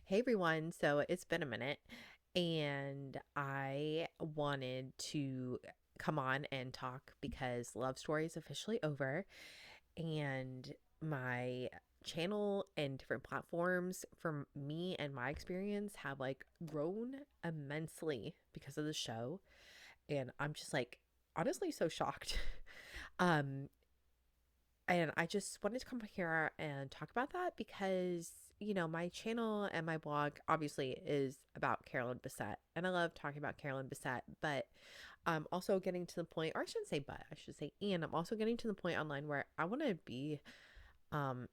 Hey everyone, so it's been a minute and I wanted to come on and talk because Love Story is officially over and my channel and different platforms from me and my experience have like grown immensely because of the show, and I'm just like honestly so shocked. um and I just wanted to come here and talk about that because, my channel and my blog obviously is about Carolyn Bessette. And I love talking about Carolyn Bessette, but I'm also getting to the point, or I shouldn't say but, I should say, and I'm also getting to the point online where I want to be, um,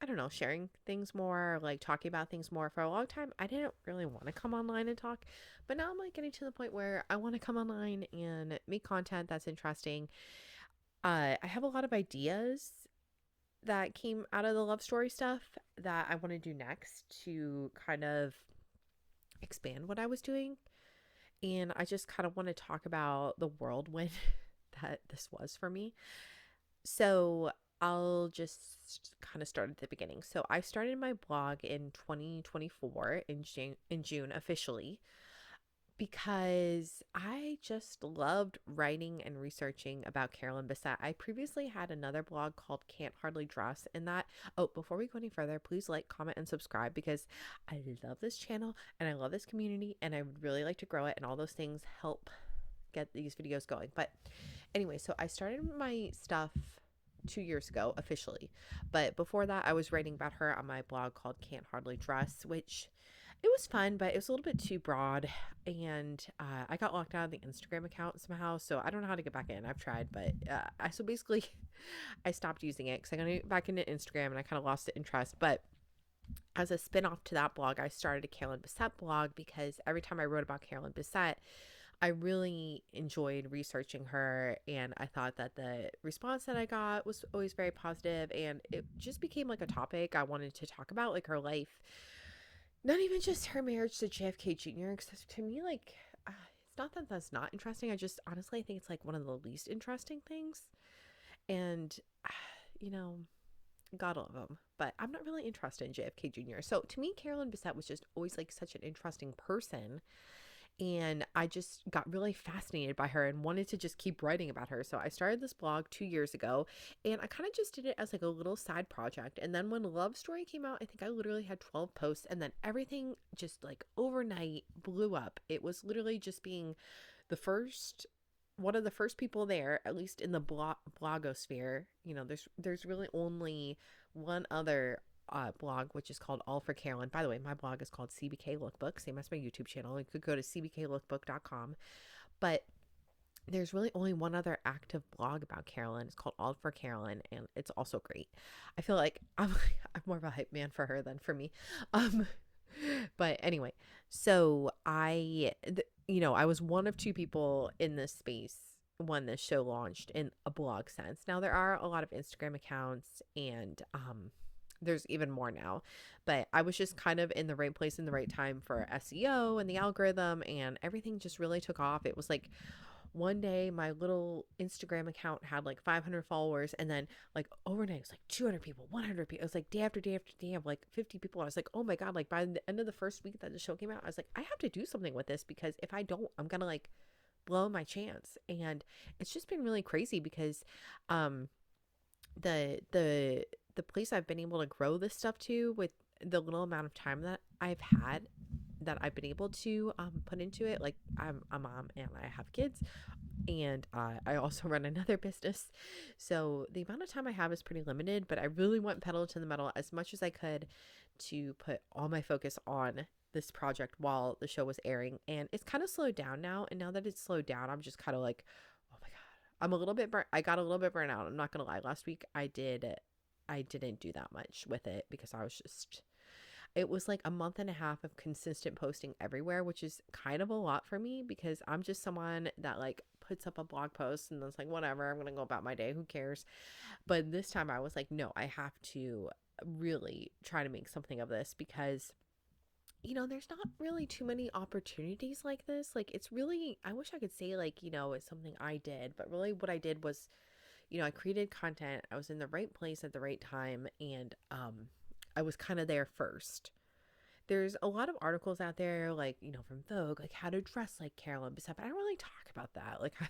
I don't know, sharing things more, like talking about things more. For a long time, I didn't really want to come online and talk, but now I'm like getting to the point where I want to come online and make content that's interesting. I have a lot of ideas that came out of the love story stuff that I want to do next to kind of expand what I was doing. And I just kind of want to talk about the whirlwind that this was for me. So I'll just kind of start at the beginning. So I started my blog in 2024 in June officially, because I just loved writing and researching about Carolyn Bessette. I previously had another blog called Can't Hardly Dress, and that, oh, before we go any further, please like, comment, and subscribe because I love this channel and I love this community and I would really like to grow it, and all those things help get these videos going. But anyway, so I started my stuff 2 years ago officially, but before that I was writing about her on my blog called Can't Hardly Dress, which it was fun, but it was a little bit too broad. And I got locked out of the Instagram account somehow, so I don't know how to get back in. I've tried, but so basically I stopped using it because I got to get back into Instagram and I kind of lost the interest. But as a spin-off to that blog, I started a Carolyn Bessette blog because every time I wrote about Carolyn Bessette, I really enjoyed researching her, and I thought that the response that I got was always very positive, and it just became like a topic I wanted to talk about, like her life, not even just her marriage to JFK Jr., because to me, like, it's not that that's not interesting. I just honestly I think it's like one of the least interesting things. And, uh, you know, God love him, but I'm not really interested in JFK Jr. So to me, Carolyn Bessette was just always like such an interesting person, and I just got really fascinated by her and wanted to just keep writing about her. So I started this blog 2 years ago, and I kind of just did it as like a little side project. And then when Love Story came out, I think I literally had 12 posts, and then everything just like overnight blew up. It was literally just being the first one of the first people there, at least in the blogosphere. There's really only one other blog, which is called All for Carolyn. By the way, my blog is called CBK Lookbook, same as my YouTube channel. You could go to cbklookbook.com. But there's really only one other active blog about Carolyn. It's called All for Carolyn, and it's also great. I feel like I'm more of a hype man for her than for me. Um, but anyway, so I was one of two people in this space when this show launched in a blog sense. Now there are a lot of Instagram accounts, and there's even more now, but I was just kind of in the right place in the right time for SEO and the algorithm, and everything just really took off. It was like one day my little Instagram account had like 500 followers, and then like overnight it was like 200 people, 100 people. It was like day after day after day of like 50 people. I was like, oh my God, like by the end of the first week that the show came out, I was like, I have to do something with this because if I don't, I'm gonna like blow my chance. And it's just been really crazy because um the place I've been able to grow this stuff to with the little amount of time that I've been able to put into it. Like, I'm a mom and I have kids, and I also run another business. So the amount of time I have is pretty limited, but I really want pedal to the metal as much as I could to put all my focus on this project while the show was airing. And it's kind of slowed down now. And now that it's slowed down, I'm just kind of like, oh my God, I'm a little bit I got a little bit burnt out. I'm not going to lie. Last week I didn't do that much with it because it was like a month and a half of consistent posting everywhere, which is kind of a lot for me because I'm just someone that like puts up a blog post and then it's like, whatever, I'm going to go about my day. Who cares? But this time I was like, no, I have to really try to make something of this because, there's not really too many opportunities like this. Like, it's really, I wish I could say like, it's something I did, but really what I did was, I created content. I was in the right place at the right time, and I was kind of there first. there's a lot of articles out there, like, from Vogue, like how to dress like Carolyn Bessette, but I don't really talk about that. Like, I'm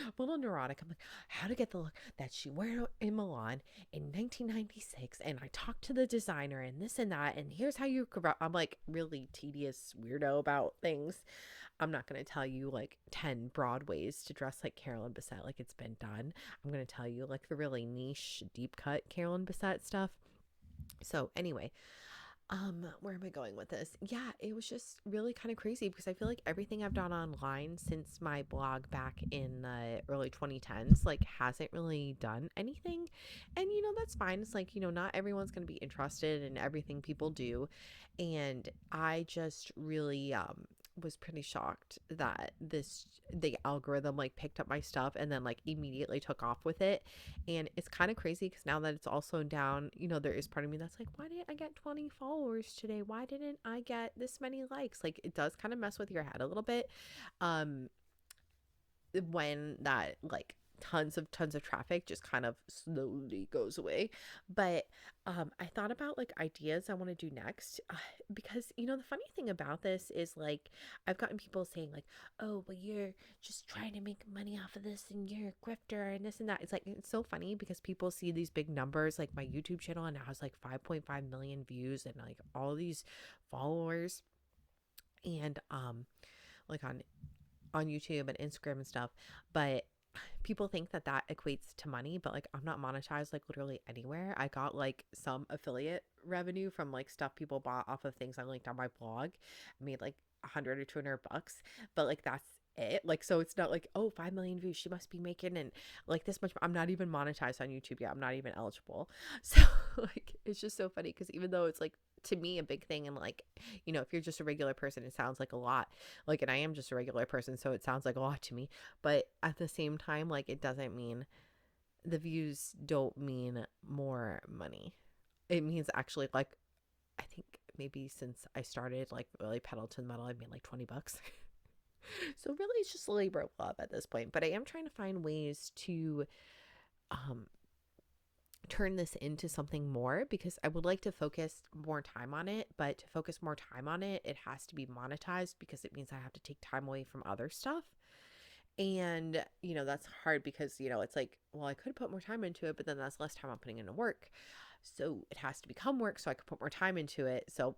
a little neurotic. I'm like, how to get the look that she wore in Milan in 1996. And I talked to the designer and this and that. And here's how you, I'm like really tedious weirdo about things. I'm not going to tell you like 10 broad ways to dress like Carolyn Bessette, like it's been done. I'm going to tell you like the really niche, deep cut Carolyn Bessette stuff. So, anyway, where am I going with this? Yeah, it was just really kind of crazy because I feel like everything I've done online since my blog back in the early 2010s like hasn't really done anything. And that's fine. It's like, not everyone's going to be interested in everything people do. And I just really was pretty shocked that the algorithm like picked up my stuff and then like immediately took off with it. And it's kind of crazy because now that it's all slowed down, there is part of me that's like, why didn't I get 20 followers today? Why didn't I get this many likes? Like, it does kind of mess with your head a little bit. Um, when that like tons of traffic just kind of slowly goes away. But I thought about like ideas I want to do next, because the funny thing about this is like I've gotten people saying like, oh, well, you're just trying to make money off of this and you're a grifter and this and that. It's like, it's so funny because people see these big numbers, like my YouTube channel and now has like 5.5 million views and like all these followers, and like on YouTube and Instagram and stuff. But people think that that equates to money, but like I'm not monetized like literally anywhere. I got like some affiliate revenue from like stuff people bought off of things I linked on my blog. I made like 100 or $200, but like that's it. Like, so it's not like, oh, 5 million views, she must be making and like this much. I'm not even monetized on YouTube yet. I'm not even eligible. So like it's just so funny because even though it's like to me a big thing, and like if you're just a regular person it sounds like a lot, like, and I am just a regular person so it sounds like a lot to me, but at the same time like it doesn't mean, the views don't mean more money. It means actually like I think maybe since I started like really pedal to the metal I made like $20. So really it's just a labor of love at this point, but I am trying to find ways to um turn this into something more because I would like to focus more time on it, but to focus more time on it, it has to be monetized because it means I have to take time away from other stuff. And, that's hard because, it's like, well, I could put more time into it, but then that's less time I'm putting into work. So it has to become work so I could put more time into it. So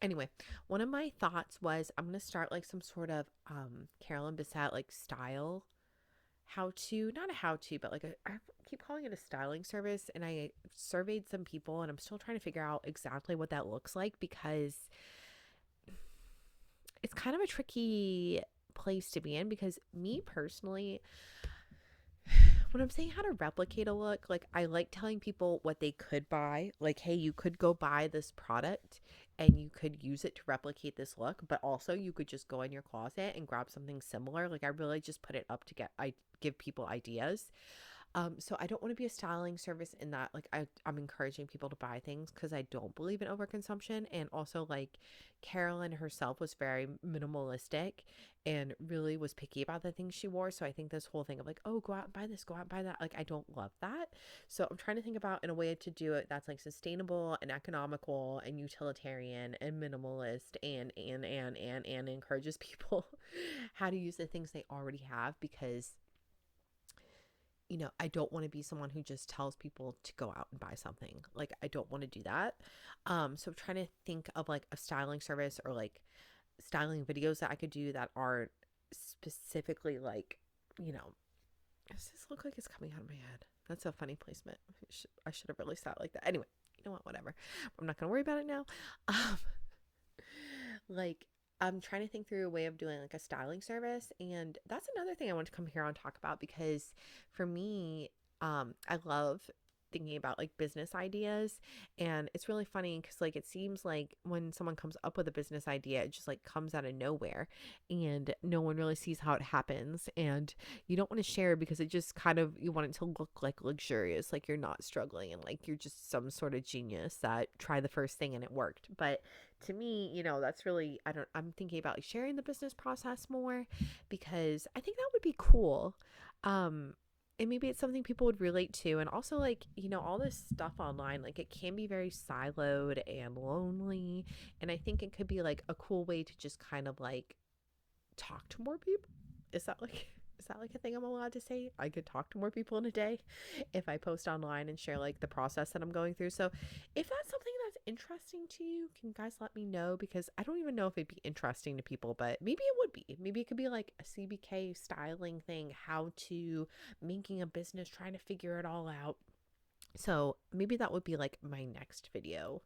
anyway, one of my thoughts was I'm going to start like some sort of Carolyn Bessette like style how to, not a how to, but like I keep calling it a styling service. And I surveyed some people and I'm still trying to figure out exactly what that looks like because it's kind of a tricky place to be in because me personally, when I'm saying how to replicate a look, like I like telling people what they could buy. Like, hey, you could go buy this product and you could use it to replicate this look, but also you could just go in your closet and grab something similar. Like I really just put it up to I give people ideas. So I don't want to be a styling service in that, like I'm encouraging people to buy things because I don't believe in overconsumption. And also like Carolyn herself was very minimalistic and really was picky about the things she wore. So I think this whole thing of like, oh, go out and buy this, go out and buy that, like I don't love that. So I'm trying to think about in a way to do it that's like sustainable and economical and utilitarian and minimalist and encourages people how to use the things they already have because I don't want to be someone who just tells people to go out and buy something. Like, I don't want to do that. So I'm trying to think of like a styling service or like styling videos that I could do that are specifically like, does this look like it's coming out of my head? That's a funny placement. I should have really sat like that. Anyway, you know what? Whatever. I'm not going to worry about it now. Um, like, I'm trying to think through a way of doing like a styling service. And that's another thing I want to come here and talk about because for me, I love thinking about like business ideas. And it's really funny because like it seems like when someone comes up with a business idea, it just like comes out of nowhere and no one really sees how it happens. And you don't want to share because it just kind of, you want it to look like luxurious, like you're not struggling and like you're just some sort of genius that tried the first thing and it worked. But to me, that's really, I'm thinking about like sharing the business process more because I think that would be cool. Um, and maybe it's something people would relate to. And also, like, all this stuff online, like, it can be very siloed and lonely. And I think it could be like a cool way to just kind of like talk to more people. Is that like a thing I'm allowed to say? I could talk to more people in a day if I post online and share like the process that I'm going through. So if that's something that's interesting to you, can you guys let me know? Because I don't even know if it'd be interesting to people, but maybe it would be. Maybe it could be like a CBK styling thing, how to making a business, trying to figure it all out. So maybe that would be like my next video.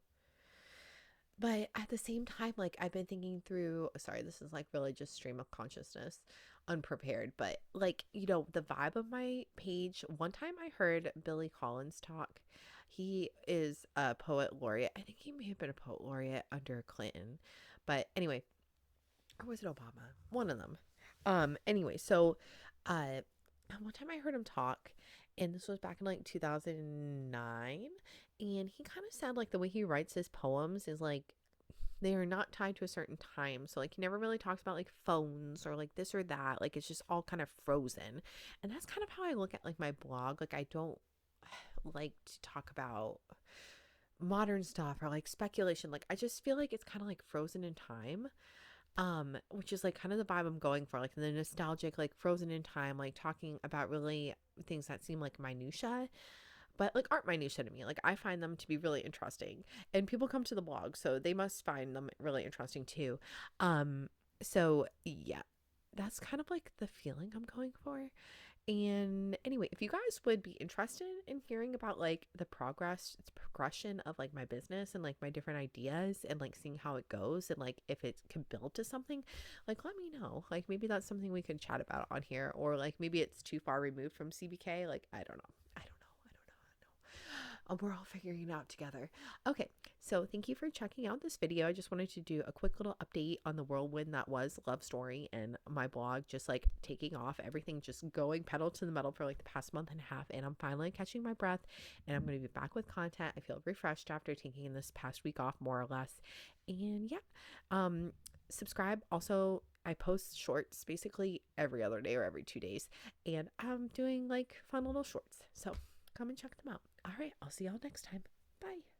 But at the same time, like, I've been thinking through, sorry, this is like really just stream of consciousness, unprepared, but like, the vibe of my page. One time I heard Billy Collins talk. He is a poet laureate. I think he may have been a poet laureate under Clinton. But anyway, or was it Obama? One of them. Anyway, so uh one time I heard him talk, and this was back in like 2009, and he kind of said like the way he writes his poems is like they are not tied to a certain time. So like he never really talks about like phones or like this or that. Like it's just all kind of frozen. And that's kind of how I look at like my blog. Like I don't like to talk about modern stuff or like speculation. Like I just feel like it's kind of like frozen in time. Which is like kind of the vibe I'm going for, like the nostalgic, like frozen in time, like talking about really things that seem like minutia, but like aren't minutia to me. Like I find them to be really interesting, and people come to the blog, so they must find them really interesting too. So yeah, that's kind of like the feeling I'm going for. And anyway, if you guys would be interested in hearing about like the progression of like my business and like my different ideas and like seeing how it goes and like if it can build to something, like let me know. Like maybe that's something we can chat about on here, or like maybe it's too far removed from CBK. Like I don't know. We're all figuring it out together. Okay, so thank you for checking out this video. I just wanted to do a quick little update on the whirlwind that was Love Story and my blog, just like taking off, everything just going pedal to the metal for like the past month and a half, and I'm finally catching my breath, and I'm going to be back with content. I feel refreshed after taking this past week off, more or less. And yeah, subscribe. Also, I post shorts basically every other day or every 2 days, and I'm doing like fun little shorts, so come and check them out. All right, I'll see y'all next time. Bye.